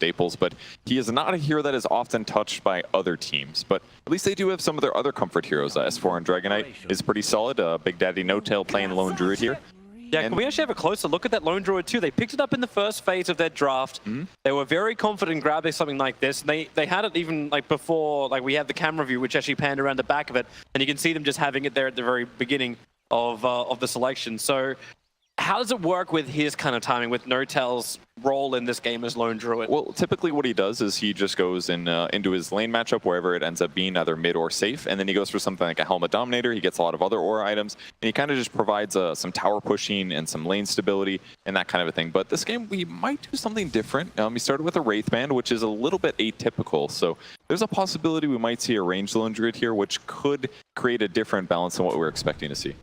staples, but he is not a hero that is often touched by other teams. But at least they do have some of their other comfort heroes. S4 and Dragonite is pretty solid. Big Daddy No Tail playing Lone Druid here. Yeah, can we actually have a closer look at that Lone Druid too? They picked it up in the first phase of their draft. They were very confident grabbing something like this. They had it even like before, like we had the camera view, which actually panned around the back of it, and you can see them just having it there at the very beginning of the selection. So how does it work with his kind of timing, with No Tail's role in this game as Lone Druid? Well, typically what he does is he just goes into his lane matchup, wherever it ends up being, either mid or safe, and then he goes for something like a Helmet Dominator. He gets a lot of other aura items, and he kind of just provides some tower pushing and some lane stability and that kind of a thing. But this game, we might do something different. He started with a Wraith Band, which is a little bit atypical, so there's a possibility we might see a ranged Lone Druid here, which could create a different balance than what we're expecting to see.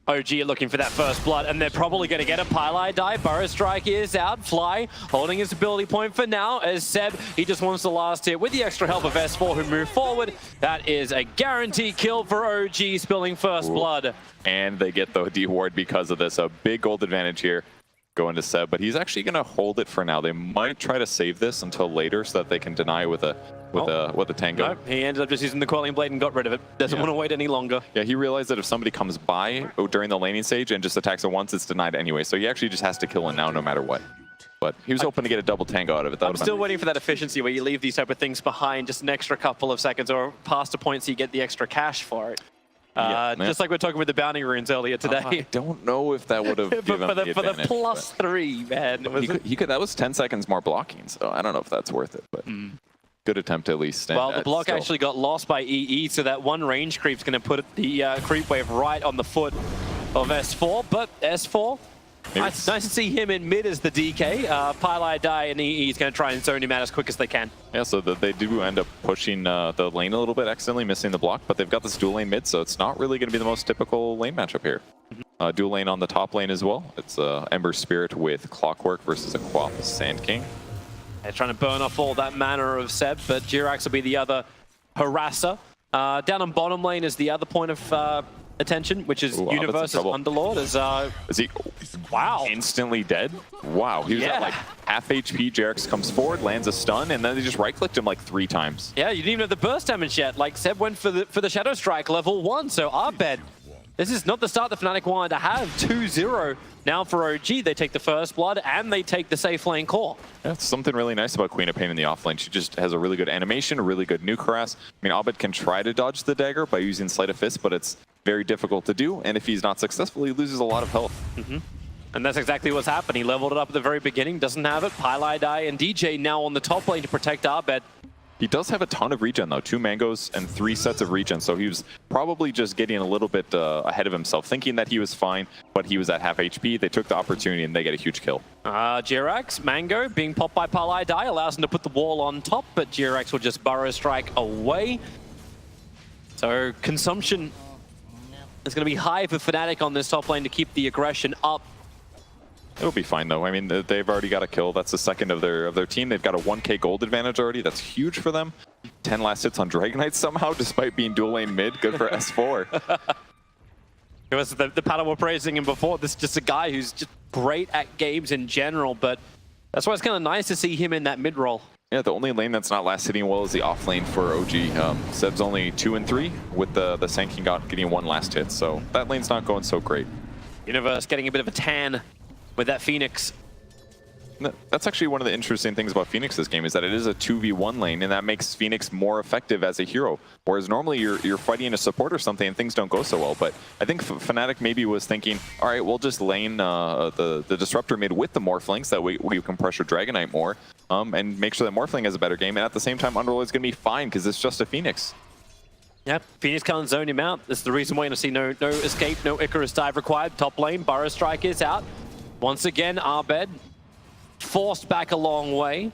OG are looking for that first blood, and they're probably going to get a Pylai die. Burrow Strike is out. Fly holding his ability point for now, as Seb, he just wants the last hit with the extra help of S4, who move forward. That is a guaranteed kill for OG, spilling first blood. And they get the D-Ward because of this. A big gold advantage here going to Seb, but he's actually going to hold it for now. They might try to save this until later so that they can deny with a Tango. No, he ended up just using the Coiling Blade and got rid of it. Doesn't want to wait any longer. Yeah, he realized that if somebody comes by during the laning stage and just attacks it once, it's denied anyway. So he actually just has to kill it now no matter what. But he was hoping to get a double Tango out of it. I'm still waiting for that efficiency where you leave these type of things behind just an extra couple of seconds or past a point so you get the extra cash for it. Just like we're talking with the bounty runes earlier today. I don't know if that would have given him the advantage. For the +3, man. That was 10 seconds more blocking, so I don't know if that's worth it. But good attempt at least. Well, the block actually got lost by EE, so that one range creep's going to put the creep wave right on the foot of S4. But S4, nice to see him in mid as the DK. Pylai die, and EE is going to try and zone him out as quick as they can. Yeah, so they do end up pushing the lane a little bit, accidentally missing the block, but they've got this dual lane mid, so it's not really going to be the most typical lane matchup here. Dual lane on the top lane as well. It's Ember Spirit with Clockwork versus a Quap Sand King. They're trying to burn off all that mana of Seb, but Jirax will be the other harasser. Down on bottom lane is the other point of attention, which is Universe's Underlord. Is he instantly dead? Wow, he was at like half HP. Jirax comes forward, lands a stun, and then they just right-clicked him like 3 times. Yeah, you didn't even have the burst damage yet. Like Seb went for the Shadow Strike level 1, so Abed, this is not the start that Fnatic wanted to have. 2-0 now for OG. They take the first blood and they take the safe lane core. That's something really nice about Queen of Pain in the offlane. She just has a really good animation, a really good nuke harass. I mean, Abed can try to dodge the dagger by using Sleight of Fist, but it's very difficult to do. And if he's not successful, he loses a lot of health. And that's exactly what's happened. He leveled it up at the very beginning, doesn't have it. Pylai die and DJ now on the top lane to protect Abed. He does have a ton of regen, though. 2 mangoes and 3 sets of regen, so he was probably just getting a little bit ahead of himself, thinking that he was fine, but he was at half HP. They took the opportunity, and they get a huge kill. Jirax, Mango, being popped by Pylai die, allows him to put the wall on top, but Jirax will just Burrow Strike away. So consumption is going to be high for Fnatic on this top lane to keep the aggression up. It'll be fine, though. I mean, they've already got a kill. That's the second of their team. They've got a 1k gold advantage already. That's huge for them. 10 last hits on Dragonite somehow, despite being dual lane mid. Good for S4. It was the panel were praising him before. This is just a guy who's just great at games in general, but that's why it's kind of nice to see him in that mid role. Yeah, the only lane that's not last hitting well is the off lane for OG. Seb's only 2 and 3 with the Sand King getting 1 last hit, so that lane's not going so great. Universe getting a bit of a tan with that Phoenix. That's actually one of the interesting things about Phoenix this game, is that it is a 2v1 lane, and that makes Phoenix more effective as a hero. Whereas normally you're fighting a support or something and things don't go so well. But I think Fnatic maybe was thinking, all right, we'll just lane the Disruptor mid with the Morphling, so that we can pressure Dragonite more, and make sure that Morphling has a better game. And at the same time, Underlord's going to be fine because it's just a Phoenix. Yep, Phoenix can't zone him out. That's the reason why you're going to see no escape, no Icarus dive required. Top lane, Burrow Strike is out. Once again, Abed forced back a long way.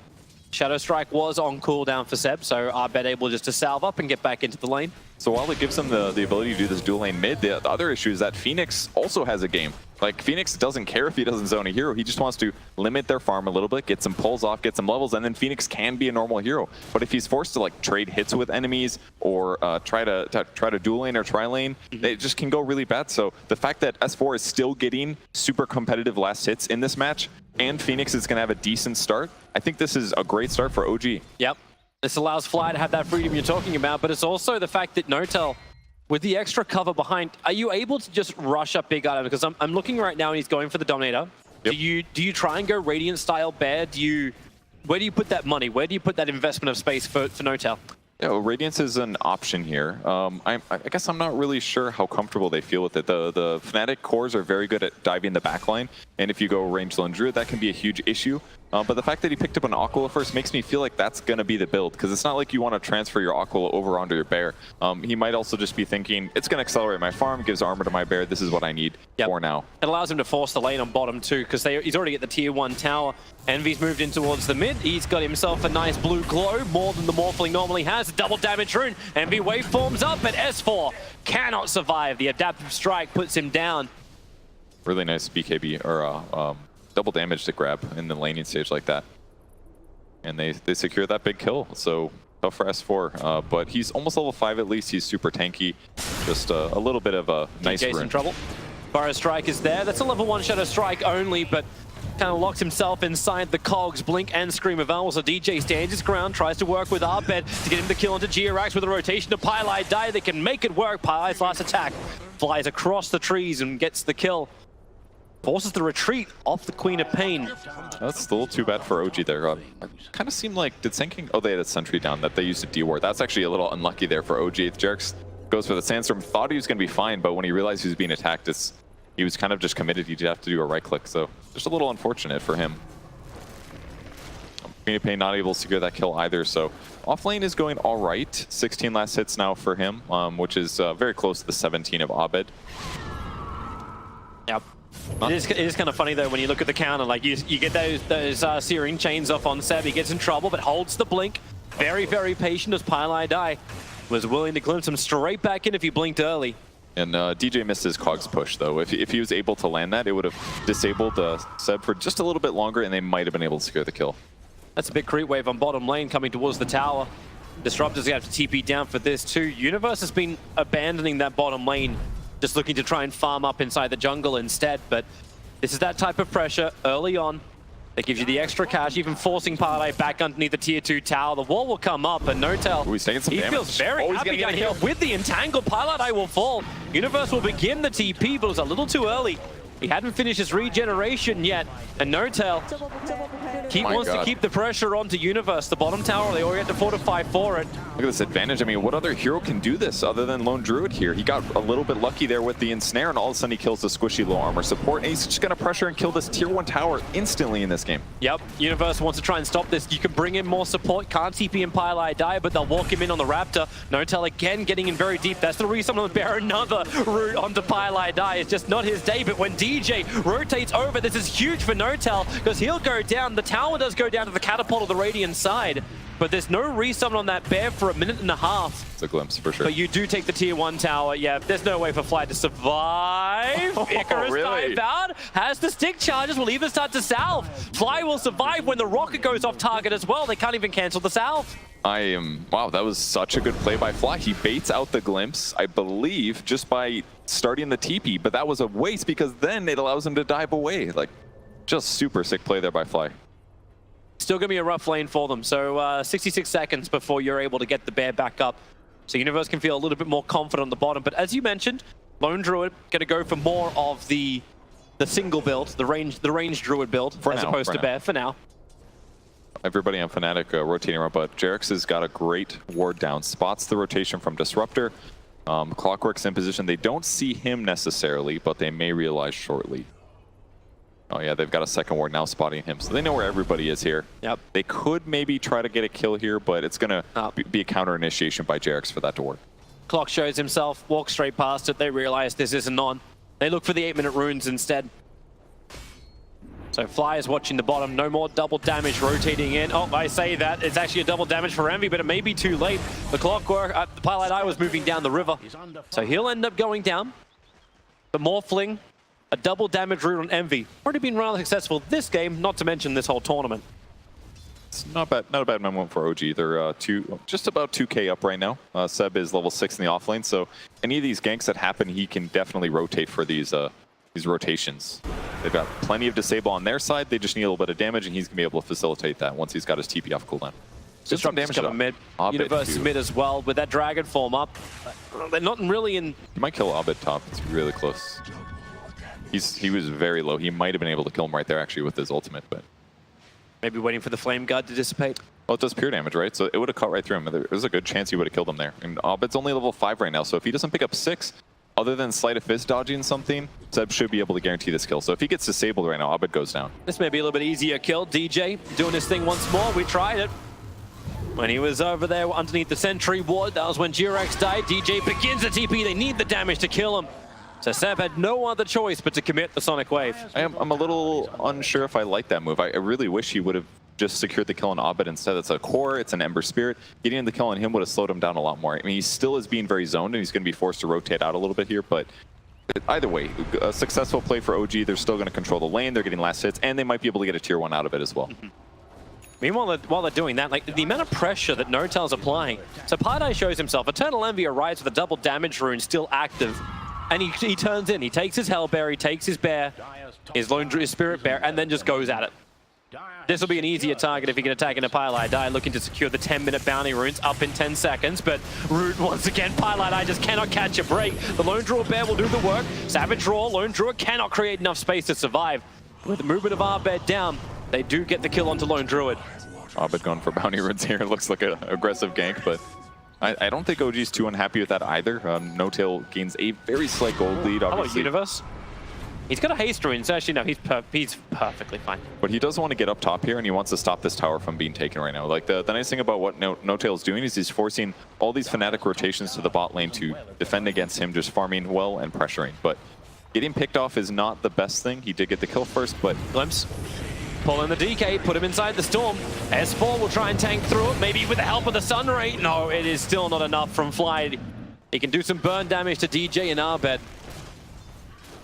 Shadow Strike was on cooldown for Seb, so Abed able just to salve up and get back into the lane. So while it gives them the ability to do this dual lane mid, the other issue is that Phoenix also has a game. Like, Phoenix doesn't care if he doesn't zone a hero. He just wants to limit their farm a little bit, get some pulls off, get some levels, and then Phoenix can be a normal hero. But if he's forced to like trade hits with enemies or try to dual lane or tri lane, it just can go really bad. So the fact that S4 is still getting super competitive last hits in this match and Phoenix is going to have a decent start, I think this is a great start for OG. Yep. This allows Fly to have that freedom you're talking about, but it's also the fact that Notel, with the extra cover behind, are you able to just rush up big item? Because I'm looking right now and he's going for the Dominator. Yep. Do you try and go Radiant style bear? Where do you put that money? Where do you put that investment of space for Notel? Yeah, well, Radiance is an option here. I guess I'm not really sure how comfortable they feel with it. The Fnatic cores are very good at diving the backline, and if you go range Lone Druid, that can be a huge issue. But the fact that he picked up an Aquila first makes me feel like that's going to be the build, because it's not like you want to transfer your Aquila over onto your Bear. He might also just be thinking, it's going to accelerate my farm, gives armor to my Bear, this is what I need for now. It allows him to force the lane on bottom too, because he's already at the tier 1 tower. Envy's moved in towards the mid. He's got himself a nice blue glow, more than the Morphling normally has. A double damage rune. Envy waveforms up, but S4 cannot survive. The adaptive strike puts him down. Really nice BKB, or double damage to grab in the laning stage like that. And they secure that big kill, so tough for S4. But he's almost level 5 at least. He's super tanky. Just a little bit of a nice DJ's rune. in trouble. Burrow Strike is there. That's a level 1 Shadow Strike only, but kind of locks himself inside the cogs. Blink and Scream of Owl. So DJ stands his ground, tries to work with Arbed to get him to kill into Georax with a rotation to Pylai Die. They can make it work. Pylai's last attack flies across the trees and gets the kill. Forces the retreat off the Queen of Pain. That's a little too bad for OG there. It kind of seemed like, did Senking, oh, they had a sentry down that they used a D-ward. That's actually a little unlucky there for OG. Jerks goes for the Sandstorm, thought he was going to be fine, but when he realized he was being attacked, he was kind of just committed. He'd have to do a right click, so just a little unfortunate for him. Queen of Pain not able to secure that kill either, so off lane is going all right. 16 last hits now for him, which is very close to the 17 of Abed. Yep. It is kind of funny though when you look at the counter, like you get those Searing Chains off on Seb. He gets in trouble but holds the blink. Very, very patient as Pylai Die was willing to glimpse him straight back in if he blinked early. And DJ missed his cogs push though. If he was able to land that, it would have disabled Seb for just a little bit longer and they might have been able to secure the kill. That's a big creep wave on bottom lane coming towards the tower. Disruptor's going to have to TP down for this too. Universe has been abandoning that bottom lane, just looking to try and farm up inside the jungle instead, but this is that type of pressure early on that gives you the extra cash, even forcing Parlay back underneath the tier 2 tower. The wall will come up, and Notel, he's taking some he damage. feels very happy down here with the entangled. Parlay will fall. Universe will begin the TP, but it was a little too early. He hadn't finished his regeneration yet, and Notel wants to keep the pressure onto Universe. The bottom tower, they already had to fortify for it. Look at this advantage. I mean, what other hero can do this other than Lone Druid here? He got a little bit lucky there with the ensnare, and all of a sudden he kills the squishy low armor support, and he's just going to pressure and kill this tier 1 tower instantly in this game. Yep, Universe wants to try and stop this. You can bring in more support, can't TP and Pylai Die, but they'll walk him in on the Raptor. Notel again getting in very deep. That's the reason on the Bear, another route onto Pylai Die. It's just not his day, but when DJ rotates over, this is huge for Notel, because he'll go down. The tower does go down to the catapult of the Radiant side, but there's no resummon on that Bear for a minute and a half. It's a glimpse for sure. But you do take the tier 1 tower. Yeah, there's no way for Fly to survive. Icarus really? dive out, has the stick charges, will even start to salve. Fly will survive when the rocket goes off target as well. They can't even cancel the salve. Wow, that was such a good play by Fly. He baits out the glimpse, I believe, just by starting the TP, but that was a waste because then it allows him to dive away. Like, just super sick play there by Fly. Still going to be a rough lane for them. So 66 seconds before you're able to get the Bear back up. So Universe can feel a little bit more confident on the bottom. But as you mentioned, Lone Druid going to go for more of the single build, the range Druid build, as opposed to Bear for now. Everybody on Fnatic rotating around, but Jerix has got a great ward down. Spots the rotation from Disruptor. Clockwork's in position. They don't see him necessarily, but they may realize shortly. Oh yeah, they've got a second ward now spotting him, so they know where everybody is here. Yep. They could maybe try to get a kill here, but it's going to be a counter initiation by Jerix for that to work. Clock shows himself, walks straight past it. They realize this isn't on. They look for the 8-minute runes instead. So Fly is watching the bottom. No more double damage rotating in. Oh, I say that. It's actually a double damage for Envy, but it may be too late. The Clockwork, the Pylai Die was moving down the river. So he'll end up going down. The Morphling, a double damage route on Envy. Already been rather successful this game, not to mention this whole tournament. It's not a bad moment for OG. They're just about 2k up right now. Seb is level 6 in the offlane, so any of these ganks that happen, he can definitely rotate for these rotations. They've got plenty of disable on their side. They just need a little bit of damage, and he's going to be able to facilitate that once he's got his TP off cooldown. Disrupt damage coming mid. Universe mid as well with that dragon form up. They're not really in. He might kill Abed top. It's really close. He was very low. He might have been able to kill him right there actually with his ultimate, but maybe waiting for the flame guard to dissipate. Well, it does pure damage, right? So it would have cut right through him. There's a good chance he would have killed him there. And Abed's only level 5 right now, so if he doesn't pick up 6, other than Sleight of Fist dodging something, Seb should be able to guarantee this kill. So if he gets disabled right now, Abed goes down. This may be a little bit easier kill. DJ doing his thing once more. We tried it. When he was over there underneath the sentry ward, that was when G-Rex died. DJ begins the TP. They need the damage to kill him. So Seb had no other choice but to commit the Sonic Wave. I'm a little unsure if I like that move. I really wish he would have just secured the kill on Abed instead. It's a core, it's an Ember Spirit. Getting the kill on him would have slowed him down a lot more. I mean, he still is being very zoned, and he's going to be forced to rotate out a little bit here, but either way, a successful play for OG. They're still going to control the lane, they're getting last hits, and they might be able to get a tier 1 out of it as well. Meanwhile, while they're doing that, like the amount of pressure that Notel's applying. So Pardai shows himself. Eternal Envy arrives with a double damage rune still active. And he turns in. He takes his Hellbear, he takes his Bear, his Spirit Bear, and then just goes at it. This will be an easier target if he can attack into Pylai looking to secure the 10-minute bounty runes up in 10 seconds. But Root, once again, Pylai just cannot catch a break. The Lone Drawer Bear will do the work. Savage Roar, Lone Drawer cannot create enough space to survive. With the movement of Abed down, they do get the kill onto Lone Druid. Abed going for bounty runes here. It looks like an aggressive gank, but I don't think OG's too unhappy with that either. No-Tail gains a very slight gold lead, obviously. How about Universe? He's got a haste rune, so actually no, he's perfectly fine. But he does want to get up top here, and he wants to stop this tower from being taken right now. Like the nice thing about what No-Tail's doing is he's forcing all these Fnatic rotations to the bot lane to defend against him, just farming well and pressuring. But getting picked off is not the best thing. He did get the kill first, but... Glimpse. Pull in the DK, put him inside the storm. S4 will try and tank through it, maybe with the help of the Sun Ray. No, it is still not enough from Fly. He can do some burn damage to DJ and Abed.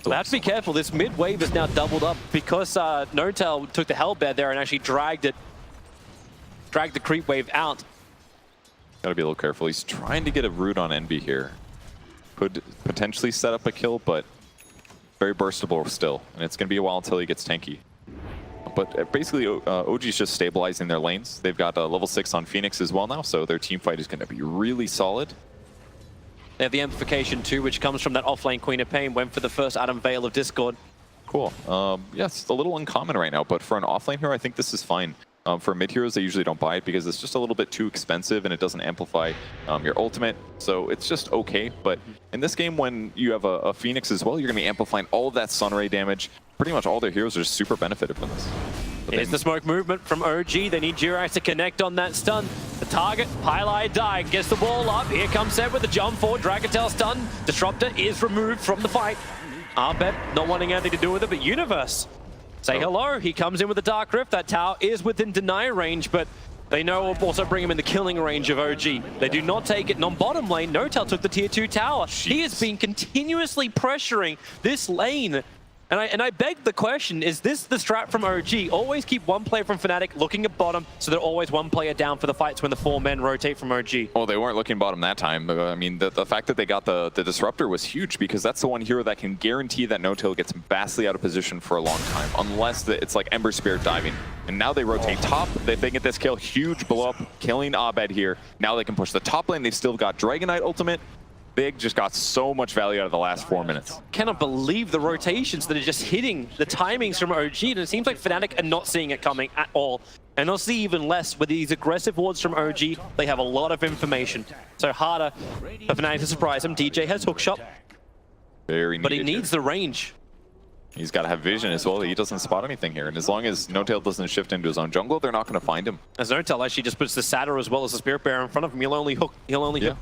So they have to be careful. This mid wave is now doubled up because No-Tail took the Hellbear there and actually dragged the creep wave out. Gotta be a little careful. He's trying to get a root on Envy here. Could potentially set up a kill, but very burstable still. And it's gonna be a while until he gets tanky. But basically, OG's just stabilizing their lanes. They've got level 6 on Phoenix as well now, so their team fight is going to be really solid. They have the amplification too, which comes from that offlane Queen of Pain. Went for the first Adam Veil of Discord. Cool. Yeah, it's a little uncommon right now, but for an offlane hero, I think this is fine. For mid heroes, they usually don't buy it because it's just a little bit too expensive and it doesn't amplify your ultimate. So it's just okay. But in this game, when you have a Phoenix as well, you're going to be amplifying all of that Sunray damage. Pretty much all their heroes are super benefited from this. Here's the smoke movement from OG. They need Jirax to connect on that stun. The target, Pylai die, gets the wall up. Here comes Seb with the jump forward. Dragontail stun. Disruptor is removed from the fight. Abed not wanting anything to do with it, but Universe. Say hello. He comes in with the Dark Rift. That tower is within deny range, but they know will also bring him in the killing range of OG. They do not take it. On bottom lane, No-Tail took the tier 2 tower. Jeez. He has been continuously pressuring this lane. And I beg the question, is this the strat from OG? Always keep one player from Fnatic looking at bottom, so they're always one player down for the fights when the 4 men rotate from OG. Well, they weren't looking bottom that time. I mean, the fact that they got the Disruptor was huge because that's the one hero that can guarantee that No-Tail gets vastly out of position for a long time, unless it's like Ember Spirit diving. And now they rotate top. If they get this kill, huge blow up, killing Abed here. Now they can push the top lane. They've still got Dragonite ultimate. Big just got so much value out of the last 4 minutes. Cannot believe the rotations that are just hitting the timings from OG, and it seems like Fnatic are not seeing it coming at all. And they'll see even less with these aggressive wards from OG. They have a lot of information. So harder for Fnatic to surprise him. DJ has hookshot, but he needs the range. He's got to have vision as well. He doesn't spot anything here. And as long as No-Tail doesn't shift into his own jungle, they're not going to find him. As No-Tail actually just puts the Satyr as well as the Spirit Bearer in front of him, he'll only hook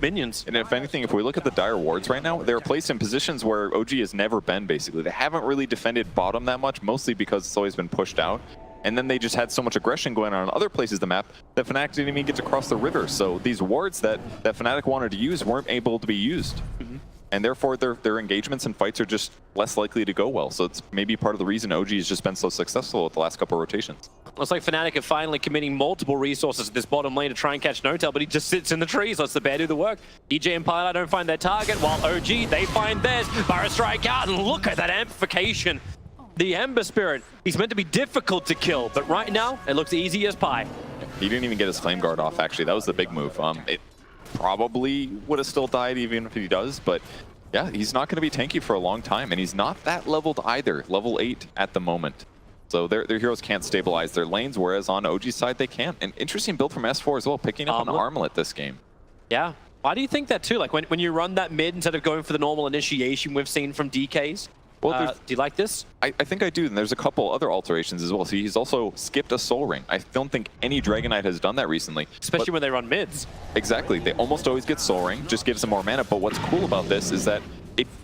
minions. And if anything, if we look at the dire wards right now, they're placed in positions where OG has never been, basically. They haven't really defended bottom that much, mostly because it's always been pushed out. And then they just had so much aggression going on other places of the map that Fnatic didn't even get to cross the river. So these wards that Fnatic wanted to use weren't able to be used. And therefore, their engagements and fights are just less likely to go well. So it's maybe part of the reason OG has just been so successful with the last couple of rotations. Looks like Fnatic are finally committing multiple resources at this bottom lane to try and catch No-Tail, but he just sits in the trees, lets the bear do the work. DJ and Pylai don't find their target, while OG, they find theirs. Barra strike out, and look at that amplification. The Ember Spirit, he's meant to be difficult to kill, but right now, it looks easy as pie. He didn't even get his Flame Guard off, actually. That was the big move. It probably would have still died even if he does, but yeah, he's not going to be tanky for a long time, and he's not that leveled either. Level 8 at the moment. So their heroes can't stabilize their lanes, whereas on OG's side, they can. An interesting build from S4 as well, picking up an Armlet this game. Yeah. Why do you think that too? Like when you run that mid instead of going for the normal initiation we've seen from DKs? Well, do you like this? I think I do, and there's a couple other alterations as well. See, he's also skipped a Soul Ring. I don't think any Dragon Knight has done that recently. Especially when they run mids. Exactly. They almost always get Soul Ring, just gives them more mana. But what's cool about this is that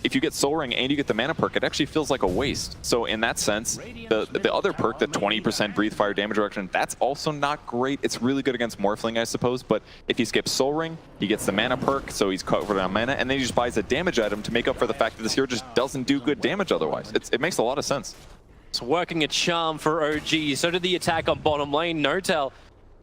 if you get Soul Ring and you get the mana perk, it actually feels like a waste. So in that sense, the other perk, the 20% Breathe Fire damage reduction, that's also not great. It's really good against Morphling, I suppose. But if he skips Soul Ring, he gets the mana perk, so he's covered on mana, and then he just buys a damage item to make up for the fact that this hero just doesn't do good damage otherwise. It makes a lot of sense. It's working a charm for OG. So did the attack on bottom lane. Notel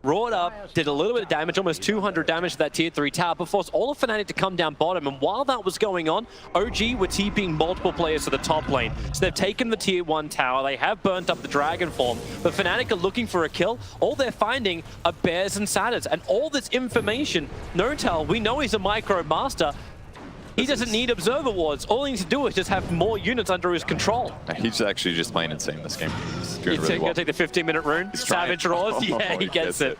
roared up, did a little bit of damage, almost 200 damage to that tier 3 tower, but forced all of Fnatic to come down bottom. And while that was going on, OG were TPing multiple players to the top lane. So they've taken the tier 1 tower, they have burnt up the dragon form, but Fnatic are looking for a kill. All they're finding are bears and satyrs. And all this information, Notel, we know he's a micro master. He doesn't need observer wards. All he needs to do is just have more units under his control. He's actually just playing insane this game. He's doing really well. Gonna take the 15-minute rune. Savage Roars. Yeah, he gets it.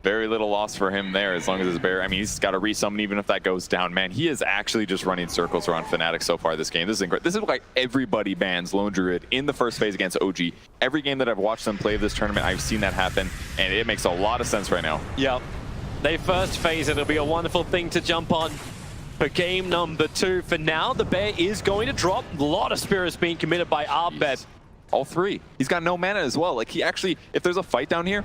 Very little loss for him there as long as his bear. I mean, he's got to resummon even if that goes down. Man, he is actually just running circles around Fnatic so far this game. This is incredible. This is like everybody bans Lone Druid in the first phase against OG. Every game that I've watched them play this tournament, I've seen that happen, and it makes a lot of sense right now. Yep. They first phase it. It'll be a wonderful thing to jump on for game number 2. For now, the bear is going to drop. A lot of spirits being committed by Abed. All 3. He's got no mana as well. Like, he actually, if there's a fight down here,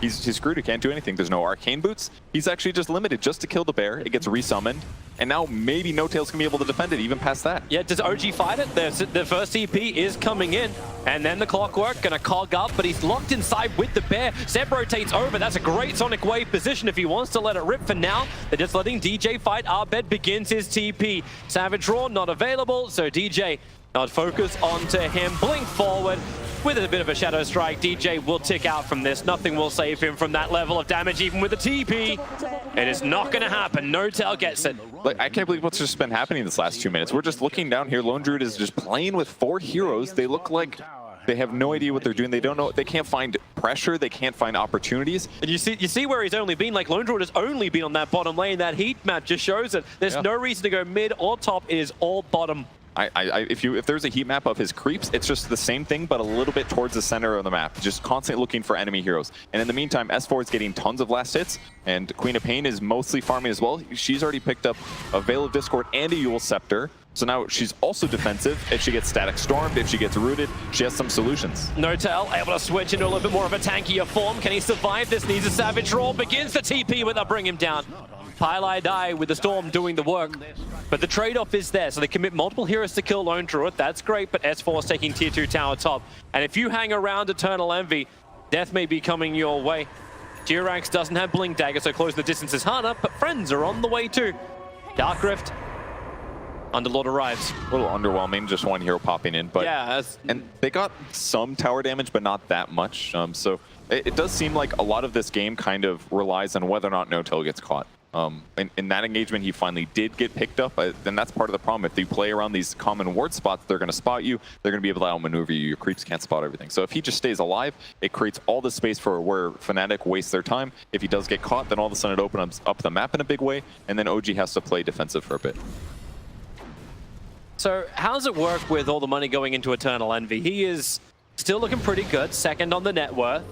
he's screwed. He can't do anything. There's no arcane boots. He's actually just limited just to kill the bear. It gets resummoned. And now maybe No Tail's going to be able to defend it even past that. Yeah, does OG fight it? The first EP is coming in. And then the Clockwork going to cog up, but he's locked inside with the bear. Zeb rotates over. That's a great Sonic Wave position if he wants to let it rip. For now, they're just letting DJ fight. Abed begins his TP. Savage Roar not available, so DJ not focus onto him. Blink forward. With a bit of a Shadow Strike, DJ will tick out from this. Nothing will save him from that level of damage, even with the TP. It is not going to happen. Notel gets it. Like, I can't believe what's just been happening this last 2 minutes. We're just looking down here. Lone Druid is just playing with 4 heroes. They look like they have no idea what they're doing. They don't know. They can't find pressure. They can't find opportunities. And you see where he's only been. Like, Lone Druid has only been on that bottom lane. That heat map just shows it. There's no reason to go mid or top. It is all bottom. If there's a heat map of his creeps, it's just the same thing, but a little bit towards the center of the map, just constantly looking for enemy heroes. And in the meantime, S4 is getting tons of last hits, and Queen of Pain is mostly farming as well. She's already picked up a Veil of Discord and a Yule Scepter, so now she's also defensive. If she gets Static Stormed, if she gets rooted, she has some solutions. Notel able to switch into a little bit more of a tankier form. Can he survive this? Needs a Savage Roar. Begins the TP, but they'll bring him down. Pylai die with the Storm doing the work. But the trade-off is there, so they commit multiple heroes to kill Lone Druid. That's great, but S4 is taking tier 2 tower top. And if you hang around Eternal Envy, death may be coming your way. Jirax doesn't have Blink Dagger, so closing the distance is harder, but friends are on the way too. Dark Rift, Underlord arrives. A little underwhelming, just one hero popping in, but yeah, and they got some tower damage, but not that much. So it does seem like a lot of this game kind of relies on whether or not Notel gets caught. In that engagement, he finally did get picked up, then that's part of the problem. If you play around these common ward spots, they're going to spot you. They're going to be able to outmaneuver you. Your creeps can't spot everything. So if he just stays alive, it creates all the space for where Fnatic wastes their time. If he does get caught, then all of a sudden it opens up the map in a big way, and then OG has to play defensive for a bit. So how does it work with all the money going into Eternal Envy? He is still looking pretty good, second on the net worth.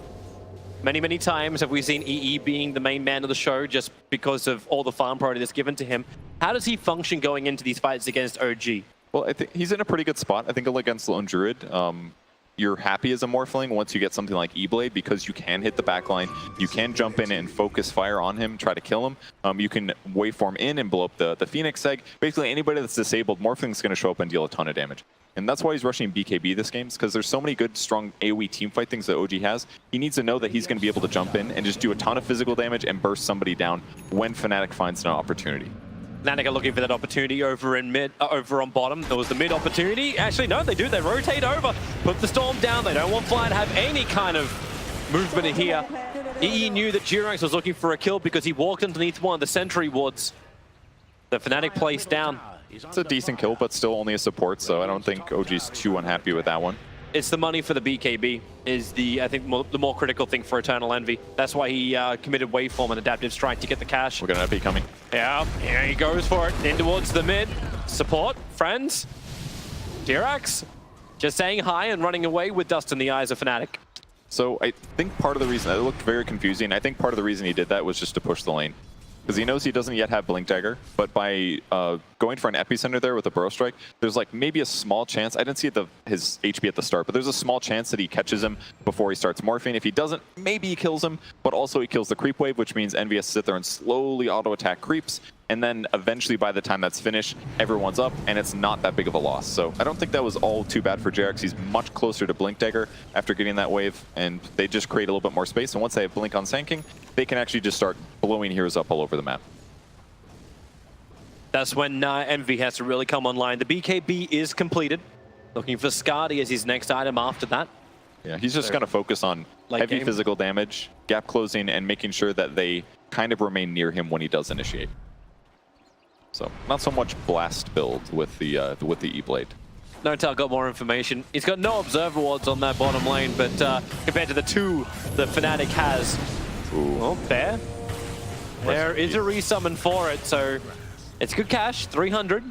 Many times have we seen EE being the main man of the show just because of all the farm priority that's given to him. How does he function going into these fights against OG? Well, I think he's in a pretty good spot. I think against Lone Druid, you're happy as a Morphling once you get something like E-Blade because you can hit the backline. You can jump in and focus fire on him, try to kill him. You can waveform in and blow up the Phoenix Egg. Basically, anybody that's disabled, Morphling's going to show up and deal a ton of damage. And that's why he's rushing BKB this game, because there's so many good, strong AoE teamfight things that OG has. He needs to know that he's going to be able to jump in and just do a ton of physical damage and burst somebody down when Fnatic finds an opportunity. Fnatic are looking for that opportunity over in mid, over on bottom. There was the mid opportunity. Actually, no, they do. They rotate over, put the Storm down. They don't want Fly to have any kind of movement in here. EE knew that Jirax was looking for a kill because he walked underneath one of the sentry wards. The Fnatic placed down. It's a decent kill, but still only a support, so I don't think OG's too unhappy with that one. It's the money for the BKB is I think, the more critical thing for Eternal Envy. That's why he committed Waveform and Adaptive Strike to get the cash. We're gonna be coming. Yeah, here he goes for it. In towards the mid. Support, friends. Jirax just saying hi and running away with dust in the eyes of Fnatic. So I think part of the reason, it looked very confusing. I think part of the reason he did that was just to push the lane. Because he knows he doesn't yet have Blink Dagger, but by going for an Epicenter there with a Burrow Strike, there's like maybe a small chance, I didn't see his HP at the start, but there's a small chance that he catches him before he starts morphing. If he doesn't, maybe he kills him, but also he kills the creep wave, which means Envy has to sit there and slowly auto-attack creeps, and then eventually by the time that's finished, everyone's up, and it's not that big of a loss. So I don't think that was all too bad for Jirax. He's much closer to Blink Dagger after getting that wave, and they just create a little bit more space, and once they have Blink on Sanking, they can actually just start blowing heroes up all over the map. That's when Envy has to really come online. The BKB is completed. Looking for Skadi as his next item after that. Yeah, he's just going to focus on heavy physical damage, gap closing, and making sure that they kind of remain near him when he does initiate. So not so much blast build with the E-Blade. Notel got more information. He's got no observer wards on that bottom lane, but compared to the two that Fnatic has, oh, there is a resummon for it. So it's good cash, 300.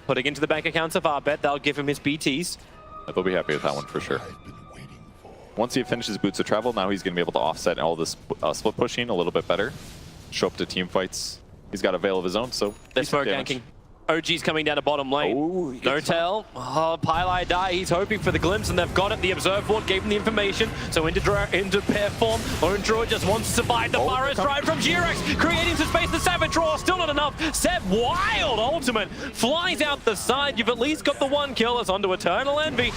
Putting into the bank accounts of Arbet, that'll give him his BTs. They'll be happy with that one for sure. Once he finishes Boots of Travel, now he's going to be able to offset all this split pushing a little bit better. Show up to team fights. He's got a veil of his own, so they're smoke ganking. OG's coming down to bottom lane. Oh, Notel, Pylai die. He's hoping for the glimpse, and they've got it. The Observe Ward gave him the information. So into pair form, Lone Druid just wants to survive. The Burrow Strike from Jirax, creating some space. The Savage Draw, still not enough. Seb, wild ultimate, flies out the side. You've at least got the one kill. It's onto Eternal Envy.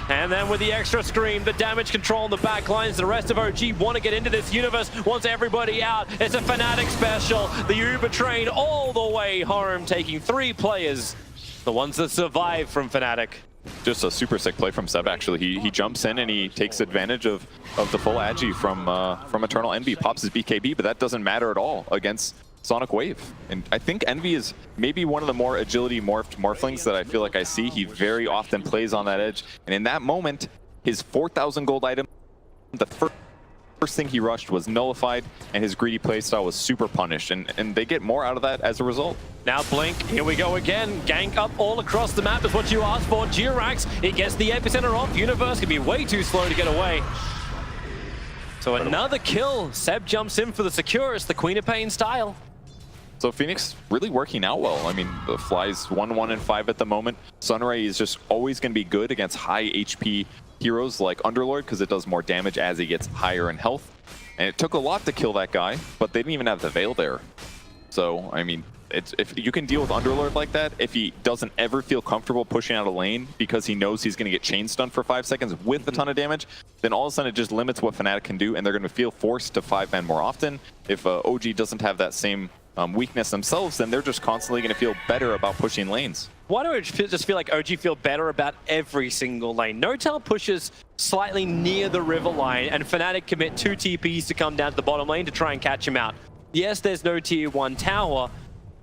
And then with the extra scream, the damage control on the back lines, the rest of OG want to get into this universe, wants everybody out. It's a Fnatic special. The Uber train all the way home, taking 3 players, the ones that survive from Fnatic. Just a super sick play from Seb, actually. He jumps in and he takes advantage of the full agi from Eternal Envy, pops his BKB, but that doesn't matter at all against Sonic Wave. And I think Envy is maybe one of the more agility morphed morphlings that I feel like I see. He very often plays on that edge. And in that moment, his 4,000 gold item, the first thing he rushed was nullified, and his greedy playstyle was super punished. And they get more out of that as a result. Now Blink, here we go again. Gank up all across the map is what you asked for. Jirax, it gets the epicenter off. Universe can be way too slow to get away. So another kill. Seb jumps in for the Securus, the Queen of Pain style. So Phoenix really working out well. I mean, the Fly's 1-1 and 5 at the moment. Sunray is just always going to be good against high HP heroes like Underlord because it does more damage as he gets higher in health. And it took a lot to kill that guy, but they didn't even have the Veil there. So, I mean, if you can deal with Underlord like that, if he doesn't ever feel comfortable pushing out a lane because he knows he's going to get chain stunned for 5 seconds with a ton of damage, then all of a sudden it just limits what Fnatic can do, and they're going to feel forced to 5-man more often. If OG doesn't have that same weakness themselves, then they're just constantly going to feel better about pushing lanes. Why do I just feel like OG feel better about every single lane? Notel pushes slightly near the river line, and Fnatic commit 2 TPs to come down to the bottom lane to try and catch him out. Yes, there's no tier 1 tower.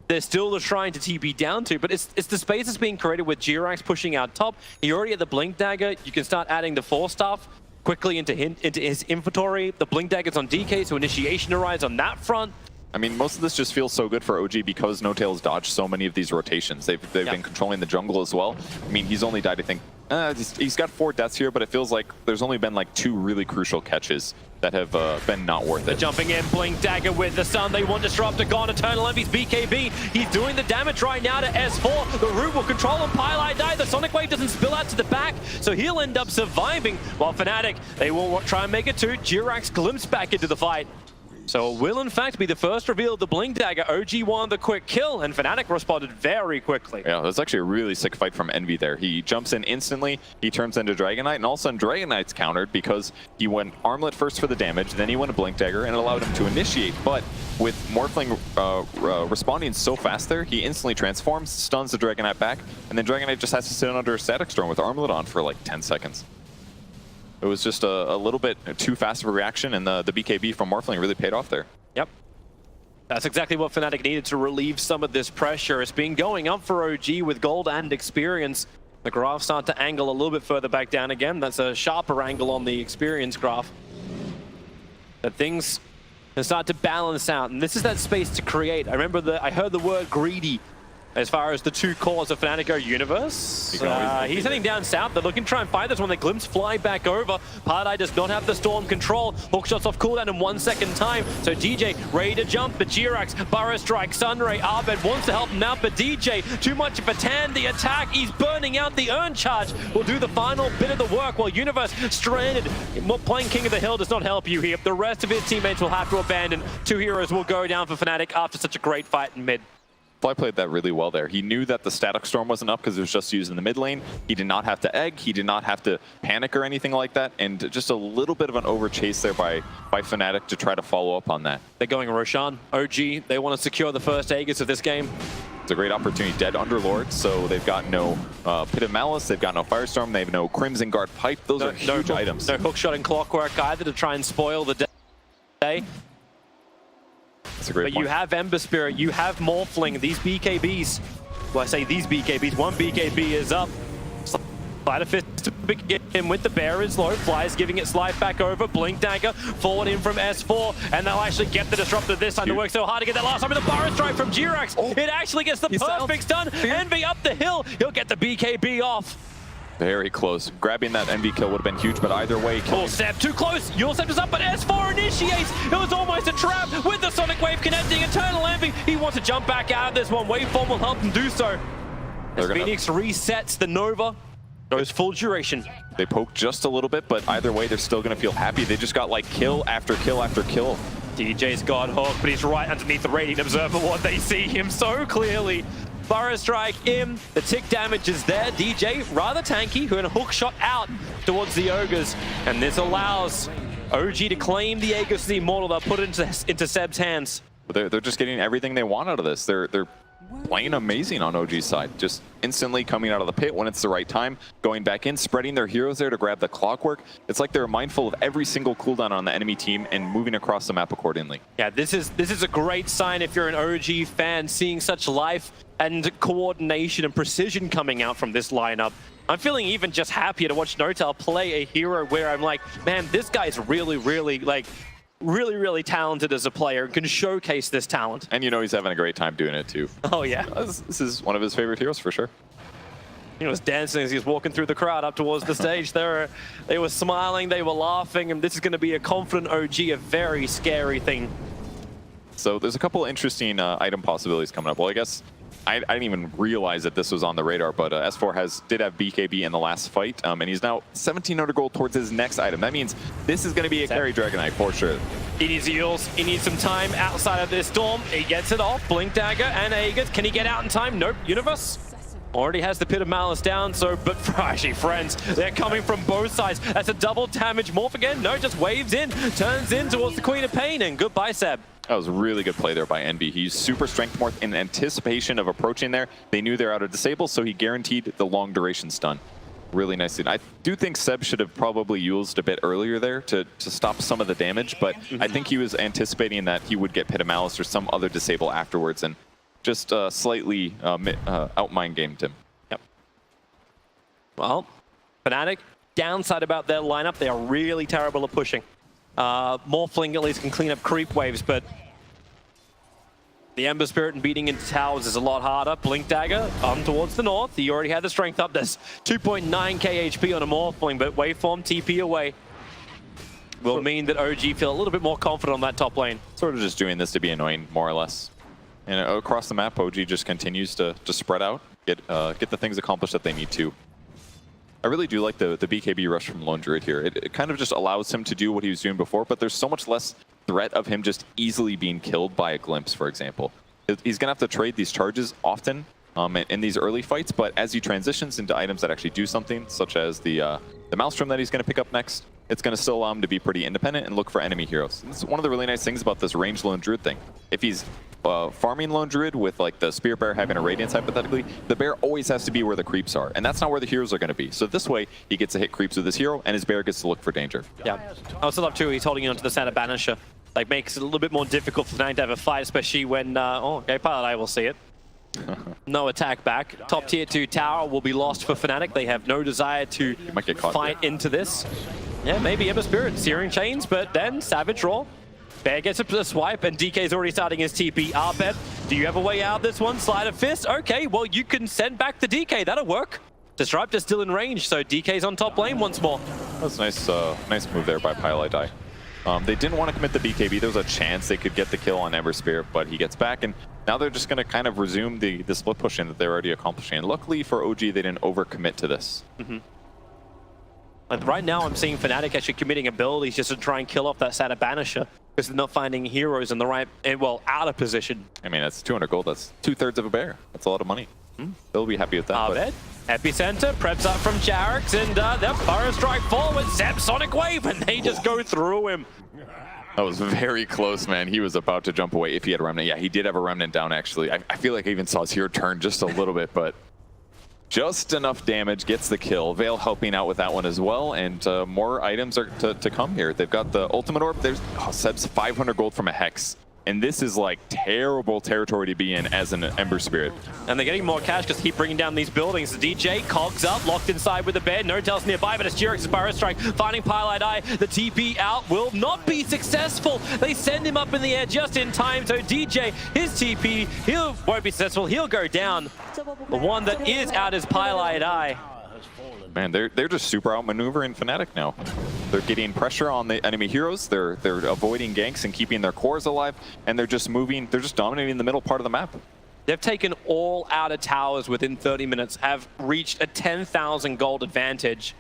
There's still the shrine to TP down to, but it's the space that's being created with Jirax pushing out top. He already had the Blink Dagger. You can start adding the Force Staff quickly into his inventory. The Blink Dagger's on DK, so initiation arrives on that front. I mean, most of this just feels so good for OG because No-Tail's dodged so many of these rotations. They've been controlling the jungle as well. I mean, he's only died, I think, he's got 4 deaths here, but it feels like there's only been like 2 really crucial catches that have been not worth it. Jumping in, Blink Dagger with the Sun. They want Disruptor gone. Eternal Envy's BKB. He's doing the damage right now to S4. The Root will control him. Pylai die. The Sonic Wave doesn't spill out to the back, so he'll end up surviving. While Fnatic, they will try and make it too. Jirax glimpse back into the fight. So it will in fact be the first reveal of the Blink Dagger. OG won the quick kill, and Fnatic responded very quickly. Yeah, it was actually a really sick fight from Envy there. He jumps in instantly, he turns into Dragon Knight, and all of a sudden Dragon Knight's countered because he went Armlet first for the damage, then he went a Blink Dagger, and it allowed him to initiate. But with Morphling responding so fast there, he instantly transforms, stuns the Dragon Knight back, and then Dragon Knight just has to sit under a Static Storm with Armlet on for like 10 seconds. It was just a little bit too fast of a reaction, and the BKB from Morphling really paid off there. Yep. That's exactly what Fnatic needed to relieve some of this pressure. It's been going up for OG with gold and experience. The graphs start to angle a little bit further back down again. That's a sharper angle on the experience graph. But things start to balance out, and this is that space to create. I heard the word greedy as far as the two cores of Fnatic go. Universe, he's heading down south. They're looking to try and find this one. They glimpse fly back over. Pardai does not have the storm control. Hookshots off cooldown in 1 second time. So DJ ready to jump, but Jirax, Burrow Strike, Sunray, Abed wants to help him out, but DJ, too much of a tan. The attack, he's burning out. The Urn Charge will do the final bit of the work while Universe stranded. Playing King of the Hill does not help you here. The rest of his teammates will have to abandon. Two heroes will go down for Fnatic after such a great fight in mid. Fly played that really well there. He knew that the Static Storm wasn't up because it was just used in the mid lane. He did not have to egg. He did not have to panic or anything like that. And just a little bit of an over chase there by Fnatic to try to follow up on that. They're going Roshan, OG. They want to secure the first Aegis of this game. It's a great opportunity. Dead Underlord, so they've got no Pit of Malice. They've got no Firestorm. They have no Crimson Guard Pipe. Those are huge items. No Hookshot and Clockwork either to try and spoil the day. That's a great point. You have Ember Spirit, you have Morphling, these BKBs. Well, I say these BKBs, one BKB is up. Sleight of Fist to begin with, the bear is low, Fly's giving its life back over, Blink Dagger forward in from S4, and they'll actually get the Disruptor this time. They worked so hard to get that last time with the Burrow Strike from Jirax. Oh, it actually gets the perfect stun. Envy up the hill, he'll get the BKB off. Very close. Grabbing that Envy kill would have been huge, but either way... Step too close. Step is up, but S4 initiates. It was almost a trap with the Sonic Wave connecting. Eternal Envy, he wants to jump back out of this one. Waveform will help him do so. As Phoenix resets the Nova, goes full duration. They poke just a little bit, but either way, they're still going to feel happy. They just got like kill after kill after kill. DJ's got hooked, but he's right underneath the Radiant Observer Ward. They see him so clearly. Burrow Strike in, the tick damage is there. DJ rather tanky, who in a hook shot out towards the Ogres, and this allows OG to claim the Aegis of the Immortal. They'll put it into Seb's hands. They're just getting everything they want out of this. They're playing amazing on OG's side. Just instantly coming out of the pit when it's the right time, going back in, spreading their heroes there to grab the Clockwork. It's like they're mindful of every single cooldown on the enemy team and moving across the map accordingly. Yeah, this is a great sign if you're an OG fan, seeing such life and coordination and precision coming out from this lineup. I'm feeling even just happier to watch Notel play a hero where I'm like, man, this guy's really talented as a player and can showcase this talent. And you know he's having a great time doing it too. Oh yeah. This is one of his favorite heroes for sure. He was dancing as he was walking through the crowd up towards the stage. They were smiling, they were laughing, and this is going to be a confident OG, a very scary thing. So there's a couple interesting item possibilities coming up. Well, I guess I didn't even realize that this was on the radar, but S4 did have BKB in the last fight, and he's now 1,700 gold towards his next item. That means this is going to be a carry Dragon Knight for sure. He needs heals. He needs some time outside of this storm. He gets it off. Blink Dagger and Aegis. Can he get out in time? Nope. Universe already has the Pit of Malice down, but actually, friends, they're coming from both sides. That's a double damage. Morph again? No, just waves in, turns in towards the Queen of Pain, and goodbye, Seb. That was a really good play there by Envy. He used super strength morph in anticipation of approaching there. They knew they're out of disable, so he guaranteed the long duration stun. Really nicely. I do think Seb should have probably used a bit earlier there to stop some of the damage, but I think he was anticipating that he would get Pit of Malice or some other disable afterwards, and just slightly out-mind gamed him. Yep. Well, Fnatic, downside about their lineup, they are really terrible at pushing. Morphling at least can clean up creep waves, but the Ember Spirit and beating into towers is a lot harder. Blink Dagger on towards the north. He already had the strength up. There's 2.9k HP on a Morphling, but Waveform TP away will mean that OG feel a little bit more confident on that top lane. Sort of just doing this to be annoying, more or less. And across the map, OG just continues to spread out, get the things accomplished that they need to. I really do like the BKB rush from Lone Druid here. It kind of just allows him to do what he was doing before, but there's so much less threat of him just easily being killed by a glimpse, for example. He's going to have to trade these charges often in these early fights, but as he transitions into items that actually do something, such as the Maelstrom that he's going to pick up next, it's going to still allow him to be pretty independent and look for enemy heroes. This is one of the really nice things about this ranged Lone Druid thing. If he's farming Lone Druid with like the Spirit Bear having a Radiance hypothetically, the bear always has to be where the creeps are, and that's not where the heroes are going to be. So this way, he gets to hit creeps with his hero, and his bear gets to look for danger. Yeah, I also love too, he's holding onto the Santa Banisher. Like, makes it a little bit more difficult for Fnatic to have a fight, especially when, oh, okay, Pilot Eye will see it. No attack back. Top tier 2 tower will be lost for Fnatic. They have no desire to fight into this. Yeah, maybe Ember Spirit, Searing Chains, but then Savage Roar. Bear gets a swipe, and DK's already starting his TP. Arbed, do you have a way out of this one? Slide of Fist? Okay, well, you can send back the DK. That'll work. Disruptor's still in range, so DK's on top lane once more. That's nice, nice move there by Pilot Eye. They didn't want to commit the BKB. There was a chance they could get the kill on Ember Spirit, but he gets back, and now they're just going to kind of resume the split pushing that they're already accomplishing. And luckily for OG, they didn't overcommit to this. Like right now, I'm seeing Fnatic actually committing abilities just to try and kill off that Santa Banisher because they're not finding heroes in the right, well, out of position. I mean, that's 200 gold. That's 2/3 of a bear. That's a lot of money. They'll be happy with that. Arbed, Epicenter, preps up from Jarix, and their Burrow Strike forward, Zep Sonic Wave, and they just go through him. That was very close, man. He was about to jump away if he had a Remnant. Yeah, he did have a Remnant down, actually. I feel like I even saw his hero turn just a little bit, but just enough damage, gets the kill. Veil helping out with that one as well, and more items are to come here. They've got the Ultimate Orb. There's Seb's 500 gold from a Hex. And this is like terrible territory to be in as an Ember Spirit. And they're getting more cash because keep bringing down these buildings. The DJ cogs up, locked inside with the bed. No tells nearby, but it's Jirix's Burrow Strike finding Pilot Eye. The TP out will not be successful. They send him up in the air just in time. So DJ, his TP, won't be successful. He'll go down. The one that is out is Pilot Eye. Man, they're just super outmaneuvering Fnatic now. They're getting pressure on the enemy heroes. They're avoiding ganks and keeping their cores alive, and they're just moving. They're just dominating the middle part of the map. They've taken all outer towers within 30 minutes, have reached a 10,000 gold advantage.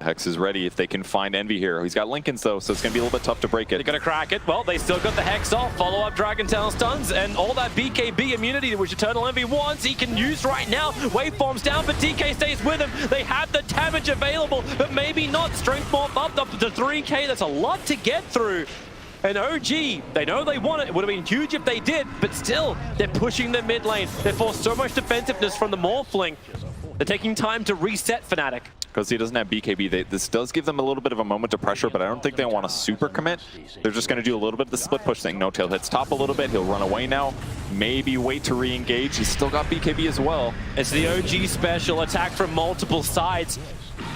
Hex is ready if they can find Envy here. He's got Lincolns though, so it's going to be a little bit tough to break it. They're going to crack it. Well, they still got the Hex off. Follow-up Dragon Tail stuns and all that BKB immunity which Eternal Envy wants. He can use right now. Waveform's down, but DK stays with him. They have the damage available, but maybe not. Strength morph up to 3k. That's a lot to get through. And OG, they know they want it. It would have been huge if they did, but still, they're pushing the mid lane. They forced so much defensiveness from the Morphling. They're taking time to reset Fnatic. Because he doesn't have BKB, this does give them a little bit of a moment of pressure, but I don't think they want to super commit. They're just going to do a little bit of the split push thing. No Tail hits top a little bit. He'll run away now. Maybe wait to re-engage. He's still got BKB as well. It's the OG special attack from multiple sides.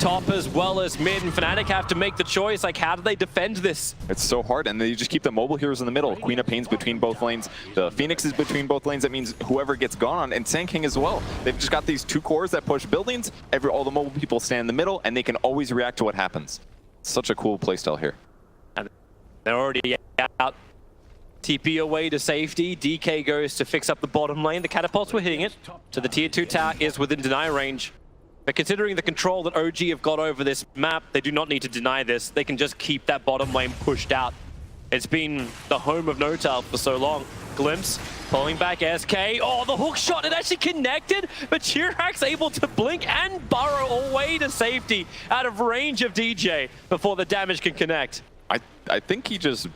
Top as well as mid, and Fnatic have to make the choice. Like, how do they defend this? It's so hard, and they just keep the mobile heroes in the middle. Queen of Pain's between both lanes. The Phoenix is between both lanes. That means whoever gets gone on, and Sand King as well. They've just got these two cores that push buildings. All the mobile people stand in the middle, and they can always react to what happens. Such a cool playstyle here. And they're already out. TP away to safety. DK goes to fix up the bottom lane. The catapults were hitting it. So the tier 2 tower is within deny range. But considering the control that OG have got over this map, they do not need to deny this. They can just keep that bottom lane pushed out. It's been the home of Notal for so long. Glimpse, pulling back SK. Oh, the hook shot, it actually connected, but Chirac able to blink and burrow away to safety out of range of DJ before the damage can connect. I think he just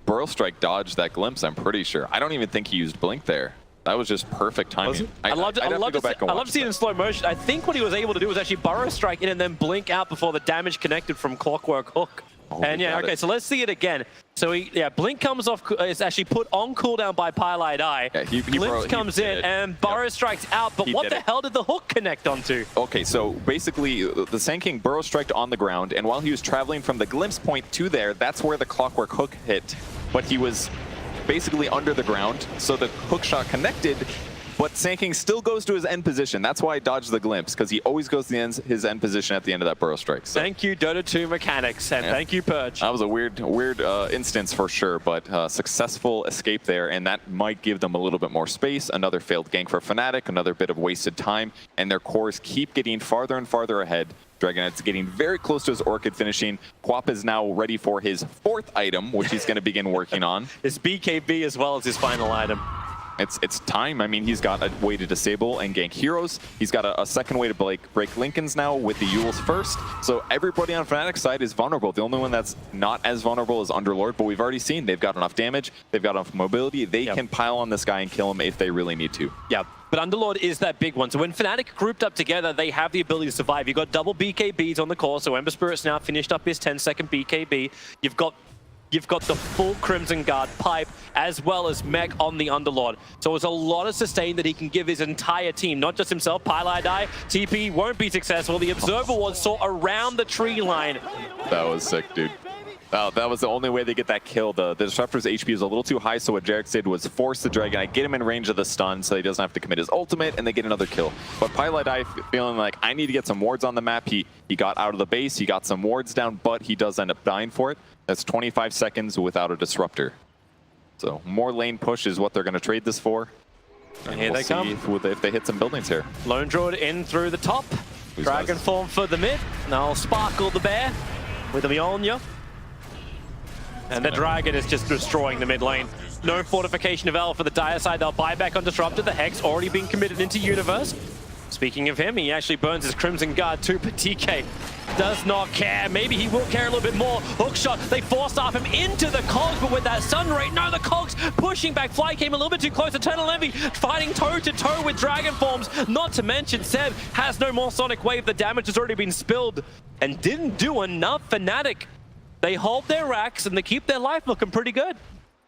Burrow Strike dodged that Glimpse, I'm pretty sure. I don't even think he used Blink there. That was just perfect timing. I'd love to see it in slow motion. I think what he was able to do was actually Burrow Strike in and then blink out before the damage connected from Clockwork Hook. Oh, and yeah, okay, so let's see it again. So Blink comes off, it's actually put on cooldown by Pilot Eye. Yeah, Glimpse comes in and Burrow Strikes out, but what the hell did the hook connect onto? Okay, so basically the Sand King Burrow Striked on the ground, and while he was traveling from the Glimpse point to there, that's where the Clockwork Hook hit. But he was basically under the ground, so the hook shot connected, but Sand King still goes to his end position. That's why I dodged the Glimpse, because he always goes to his end position at the end of that Burrow Strike. So. Thank you, Dota 2 mechanics, and thank you, Purge. That was a weird instance for sure, but successful escape there, and that might give them a little bit more space. Another failed gank for Fnatic, another bit of wasted time, and their cores keep getting farther and farther ahead. Dragon Knight's getting very close to his Orchid finishing. Quap is now ready for his 4th item, which he's going to begin working on. His BKB as well as his final item. It's time. I mean, he's got a way to disable and gank heroes. He's got a second way to break Lincolns now with the Euls first. So everybody on Fnatic's side is vulnerable. The only one that's not as vulnerable is Underlord, but we've already seen they've got enough damage. They've got enough mobility. They can pile on this guy and kill him if they really need to. Yeah, but Underlord is that big one. So when Fnatic grouped up together, they have the ability to survive. You've got double BKBs on the core, so Ember Spirit's now finished up his 10-second BKB. You've got the full Crimson Guard pipe as well as mech on the Underlord. So it's a lot of sustain that he can give his entire team, not just himself. Pylai TP won't be successful. The Observer Ward saw around the tree line. That was sick, dude. That was the only way they get that kill. The Disruptor's HP is a little too high, so what Jarek did was force the Dragon Knight, get him in range of the stun so he doesn't have to commit his ultimate, and they get another kill. But Pylai feeling like, I need to get some wards on the map. He got out of the base, he got some wards down, but he does end up dying for it. That's 25 seconds without a Disruptor. So more lane push is what they're going to trade this for. And here they come. If they hit some buildings here. Lone Druid in through the top. Dragon form for the mid. Now Sparkle the Bear with the Mjolnir. And the Dragon is just destroying the mid lane. No fortification of L for the dire side. They'll buy back on Disruptor. The Hex already being committed into Universe. Speaking of him, he actually burns his Crimson Guard too, but TK does not care. Maybe he will care a little bit more. Hookshot, they force off him into the Cogs, but with that Sun Ray, no, the Cogs pushing back. Fly came a little bit too close. Eternal Envy fighting toe-to-toe with Dragon Forms. Not to mention, Seb has no more Sonic Wave. The damage has already been spilled and didn't do enough. Fnatic, they hold their racks and they keep their life looking pretty good.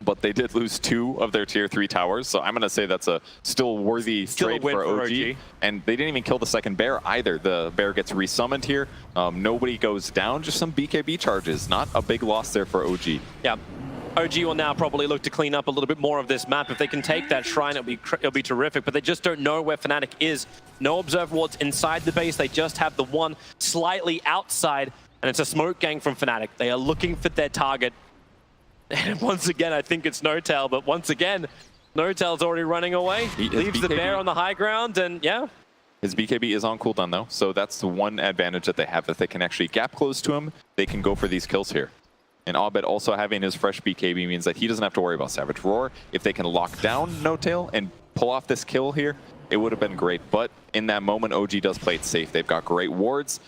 But they did lose 2 of their tier 3 towers, so I'm going to say that's a still worthy trade for OG. And they didn't even kill the second bear either. The bear gets resummoned here. Nobody goes down, just some BKB charges. Not a big loss there for OG. Yeah. OG will now probably look to clean up a little bit more of this map. If they can take that shrine, it'll be terrific. But they just don't know where Fnatic is. No Observer Wards inside the base. They just have the one slightly outside, and it's a smoke gang from Fnatic. They are looking for their target. And once again, I think it's No-Tail, but once again, No-Tail's already running away. He leaves the bear on the high ground, and yeah. His BKB is on cooldown, though, so that's the one advantage that they have. If they can actually gap close to him, they can go for these kills here. And Abed also having his fresh BKB means that he doesn't have to worry about Savage Roar. If they can lock down No-Tail and pull off this kill here, it would have been great. But in that moment, OG does play it safe. They've got great wards,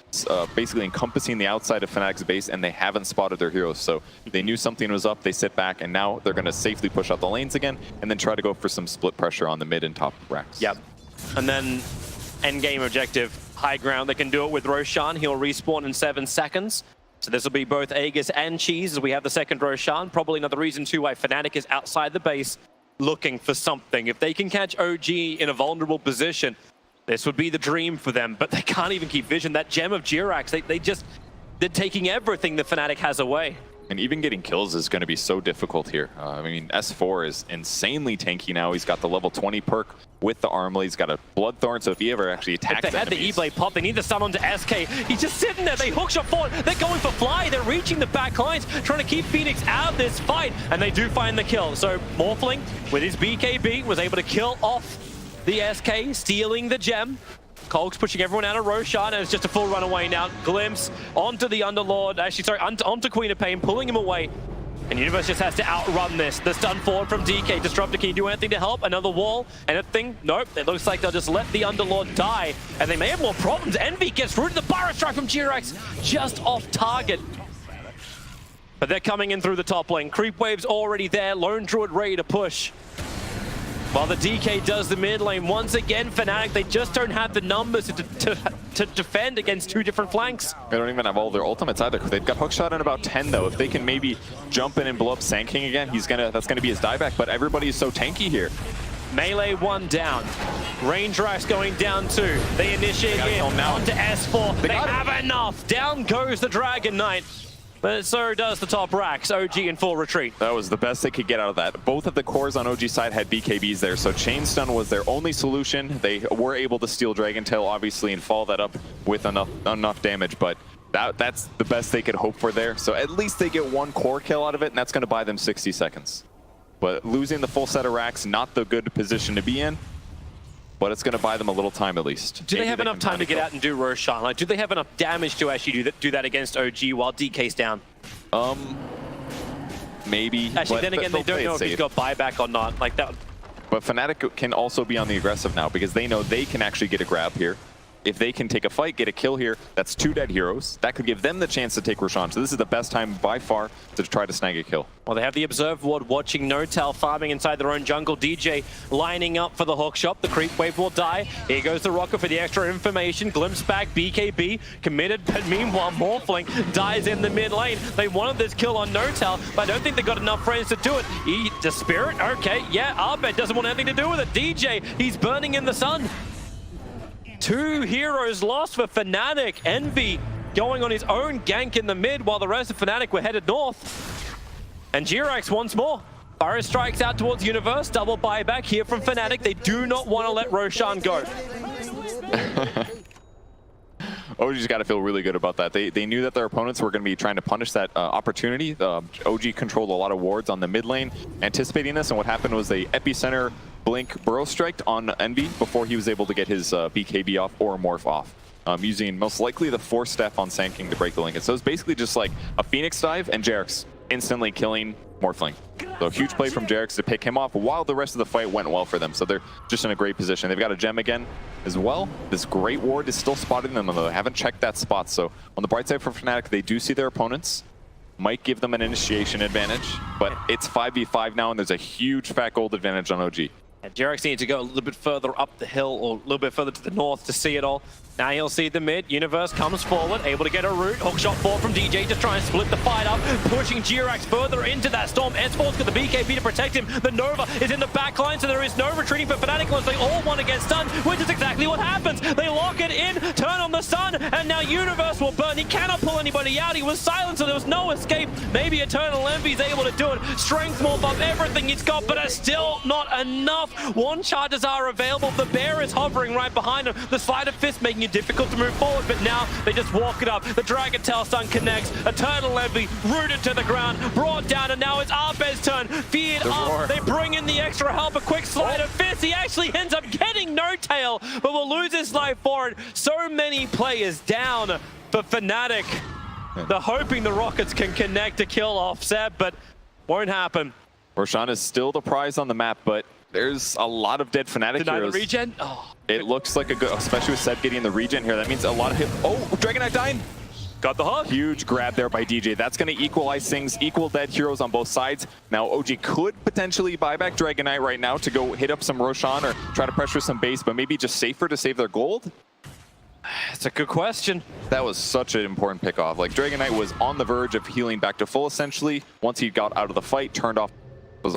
basically encompassing the outside of Fnatic's base, and they haven't spotted their heroes. So they knew something was up, they sit back, and now they're going to safely push out the lanes again, and then try to go for some split pressure on the mid and top racks. Yep. And then endgame objective, high ground. They can do it with Roshan. He'll respawn in 7 seconds. So this will be both Aegis and Cheese as we have the second Roshan. Probably another reason too why Fnatic is outside the base looking for something. If they can catch OG in a vulnerable position, this would be the dream for them, but they can't even keep vision. That gem of Jirax, they're taking everything that Fnatic has away. And even getting kills is going to be so difficult here. I mean, S4 is insanely tanky now. He's got the level 20 perk with the Armlet. He's got a Bloodthorn, so if he ever actually attacks If they had the E-Blade pop, they need the stun onto SK. He's just sitting there. They hookshot forward. They're going for Fly. They're reaching the back lines, trying to keep Phoenix out of this fight, and they do find the kill. So Morphling, with his BKB, was able to kill off the SK, stealing the gem. Cogs pushing everyone out of Roshan, and it's just a full runaway now. Glimpse onto the Underlord, actually, sorry, onto Queen of Pain, pulling him away. And Universe just has to outrun this. The stun forward from DK. Disruptor, can you do anything to help? Another wall? Anything? Nope. It looks like they'll just let the Underlord die. And they may have more problems. Envy gets through to the Burrow Strike from Jirax, just off target. But they're coming in through the top lane. Creep Wave's already there. Lone Druid ready to push. While the DK does the mid lane, once again, Fnatic, they just don't have the numbers to defend against 2 different flanks. They don't even have all their ultimates either. They've got Hookshot in about 10, though. If they can maybe jump in and blow up Sand King again, that's gonna be his dieback, but everybody is so tanky here. Melee 1 down. Range Rice going down 2. They initiate in onto S4. They have enough. Down goes the Dragon Knight. But so does the top racks. OG in full retreat. That was the best they could get out of that. Both of the cores on OG side had BKBs there, so Chain Stun was their only solution. They were able to steal Dragon Tail, obviously, and follow that up with enough damage, but that's the best they could hope for there. So at least they get 1 core kill out of it, and that's going to buy them 60 seconds. But losing the full set of racks, not the good position to be in. but it's going to buy them a little time at least. Do they have enough time to get out and do Roshan? Like, do they have enough damage to actually do that against OG while DK's down? Maybe. Actually, then again, they don't know if he's got buyback or not. Like that. But Fnatic can also be on the aggressive now because they know they can actually get a grab here. If they can take a fight, get a kill here, that's 2 dead heroes. That could give them the chance to take Roshan. So this is the best time by far to try to snag a kill. Well, they have the Observe Ward watching Notel farming inside their own jungle. DJ lining up for the hook shot. The creep wave will die. Here goes the Rocket for the extra information. Glimpse back, BKB committed, but meanwhile Morphling dies in the mid lane. They wanted this kill on Notel, but I don't think they got enough frames to do it. The Spirit, okay, yeah, Arbed doesn't want anything to do with it. DJ, he's burning in the sun. 2 heroes lost for Fnatic. Envy going on his own gank in the mid while the rest of Fnatic were headed north. And Jirax once more. Burrow strikes out towards Universe. Double buyback here from Fnatic. They do not want to let Roshan go. OG's got to feel really good about that. They knew that their opponents were going to be trying to punish that opportunity. OG controlled a lot of wards on the mid lane, anticipating this, and what happened was they epicenter blink burrow striked on Envy before he was able to get his BKB off or morph off, using most likely the Force Staff on Sand King to break the link. And so it's basically just like a Phoenix dive and Jerax instantly killing Morphling. So huge play from Jerax to pick him off while the rest of the fight went well for them. So they're just in a great position. They've got a gem again as well. This great ward is still spotting them, though they haven't checked that spot. So on the bright side for Fnatic, they do see their opponents. Might give them an initiation advantage, but it's 5v5 now, and there's a huge fat gold advantage on OG. And Jerax needs to go a little bit further up the hill or a little bit further to the north to see it all. Now he'll see the mid. Universe comes forward, able to get a root. Hookshot forward from DJ to try and split the fight up, pushing Jirax further into that storm. S4's got the BKB to protect him. The Nova is in the back line, so there is no retreating for Fnatic once they all want to get stunned, which is exactly what happens. They lock it in, turn on the sun, and now Universe will burn. He cannot pull anybody out. He was silenced, so there was no escape. Maybe Eternal Envy's able to do it. Strength morph up everything he's got, but it's still not enough. 1 charges are available. The bear is hovering right behind him. The Sleight of Fist making it difficult to move forward, but now they just walk it up. The Dragon Tail Stun connects. Eternal Envy rooted to the ground, brought down, and now it's Arbed's turn. Feared up. They bring in the extra help. A quick Sleight of Fist. He actually ends up getting no tail, but will lose his life for it. So many players down for Fnatic. They're hoping the Rockets can connect to kill off Seb, but won't happen. Roshan is still the prize on the map, but there's a lot of dead Fnatic Deny heroes. the regen? Oh. It looks like a good, especially with Seb getting the regen here. That means a lot of hit. Oh, Dragon Knight dying. Got the hook. Huge grab there by DJ. That's going to equalize things, equal dead heroes on both sides. Now OG could potentially buy back Dragon Knight right now to go hit up some Roshan or try to pressure some base, but maybe just safer to save their gold. It's a good question. That was such an important pick off. Like Dragon Knight was on the verge of healing back to full essentially. Once he got out of the fight, turned off his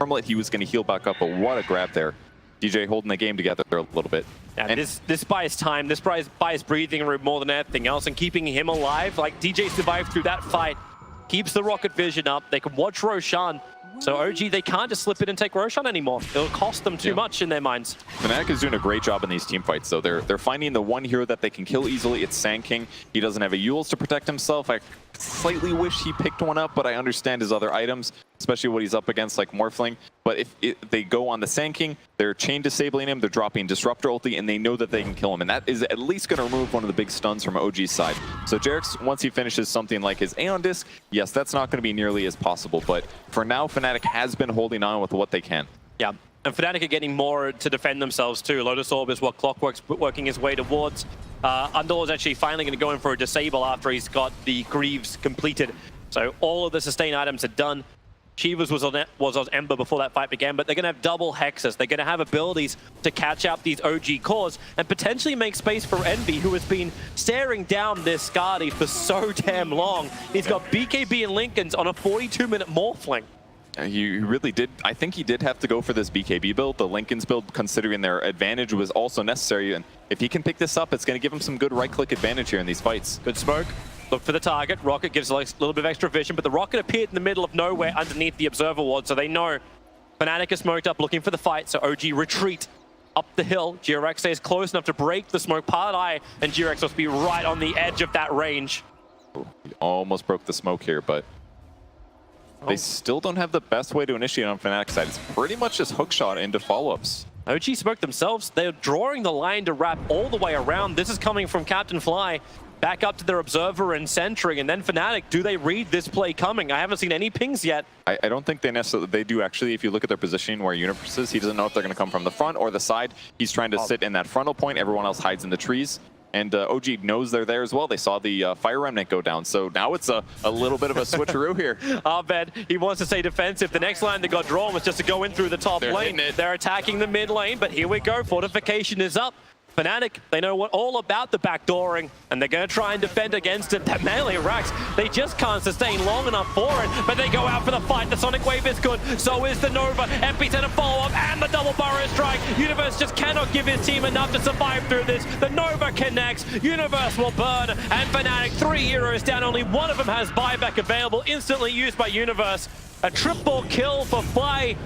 armlet, he was going to heal back up, but what a grab there. DJ holding the game together a little bit. And this buys time, this buys breathing room more than anything else, and keeping him alive. Like DJ survived through that fight, keeps the rocket vision up. They can watch Roshan. So OG, they can't just slip in and take Roshan anymore. It'll cost them too much in their minds. Fnatic is doing a great job in these team fights, though. They're finding the one hero that they can kill easily. It's Sand King. He doesn't have a Eul's to protect himself. I slightly wish he picked one up, but I understand his other items, especially what he's up against like Morphling. But if they go on the Sand King, they're chain disabling him, they're dropping Disruptor ulti, and they know that they can kill him. And that is at least going to remove one of the big stuns from OG's side. So Jerax, once he finishes something like his Aeon Disc, yes, that's not going to be nearly as possible. But for now, Fnatic has been holding on with what they can. Yeah, and Fnatic are getting more to defend themselves too. Lotus Orb is what Clockwork's working his way towards. Underlord's actually finally going to go in for a disable after he's got the Greaves completed. So all of the sustain items are done. Chivas was on Ember before that fight began, but they're going to have double hexes. They're going to have abilities to catch out these OG cores and potentially make space for Envy, who has been staring down this Skadi for so damn long. He's got BKB and Lincolns on a 42-minute Morphling. He really did. I think he did have to go for this BKB build. The Lincoln's build, considering their advantage, was also necessary. And if he can pick this up, it's going to give him some good right-click advantage here in these fights. Good smoke. Look for the target. Rocket gives a little bit of extra vision, but the Rocket appeared in the middle of nowhere underneath the Observer Ward, so they know Fnatic is smoked up looking for the fight, so OG retreat up the hill. Jirax stays close enough to break the smoke part eye, and Jirax must be right on the edge of that range. He almost broke the smoke here, but they still don't have the best way to initiate on Fnatic's side. It's pretty much just hookshot into follow-ups. OG Smoke themselves, they're drawing the line to wrap all the way around. This is coming from Captain Fly. Back up to their observer and centering, and then Fnatic, do they read this play coming? I haven't seen any pings yet. I don't think they necessarily, they do actually. If you look at their positioning where Universe is, he doesn't know if they're going to come from the front or the side. He's trying to sit in that frontal point. Everyone else hides in the trees. And OG knows they're there as well. They saw the Fire Remnant go down. So now it's a little bit of a switcheroo here. Abed, he wants to stay defensive. The next line that got drawn was just to go in through the top lane. They're attacking the mid lane, but here we go. Fortification is up. Fnatic, they know all about the backdooring, and they're going to try and defend against it. That melee racks, they just can't sustain long enough for it, but they go out for the fight. The Sonic Wave is good, so is the Nova. Epicenter follow-up, and the double burrow strike. Universe just cannot give his team enough to survive through this. The Nova connects, Universe will burn, and Fnatic, 3 heroes down, only one of them has buyback available, instantly used by Universe. A triple kill for Fly.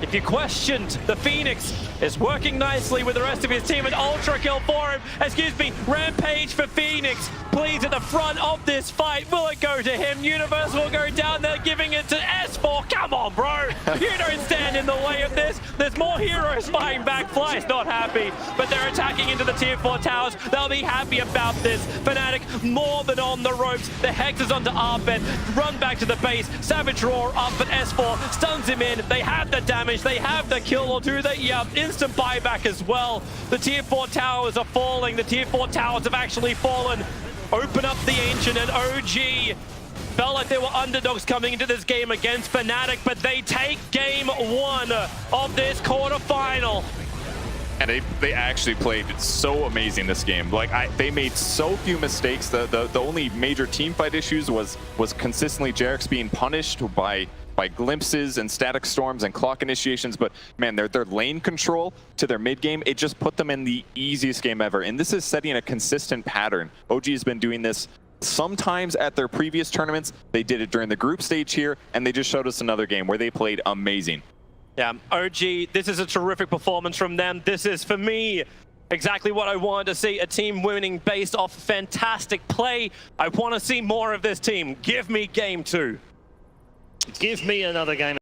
If you questioned, the Phoenix is working nicely with the rest of his team. An ultra kill for him. Excuse me, Rampage for Phoenix. Please, at the front of this fight, will it go to him? Universe will go down there, giving it to S4. Come on, bro. You don't stand in the way of this. There's more heroes fighting back. Fly's not happy, but they're attacking into the tier 4 towers. They'll be happy about this. Fnatic more than on the ropes. The Hex is onto Arbed. Run back to the base. Savage Roar up, but S4 stuns him in. They have the damage. They have the kill, or do they? Yeah, instant buyback as well. The tier 4 towers are falling. The tier 4 towers have actually fallen. Open up the Ancient, and OG felt like they were underdogs coming into this game against Fnatic, but they take game 1 of this quarterfinal. And they actually played so amazing this game. Like they made so few mistakes. The only major team fight issues was consistently Jerax being punished by glimpses and static storms and clock initiations, but man, their lane control to their mid game, it just put them in the easiest game ever. And this is setting a consistent pattern. OG has been doing this sometimes at their previous tournaments. They did it during the group stage here, and they just showed us another game where they played amazing. Yeah, OG, this is a terrific performance from them. This is, for me, exactly what I wanted to see. A team winning based off fantastic play. I want to see more of this team. Give me game 2. Give me another game.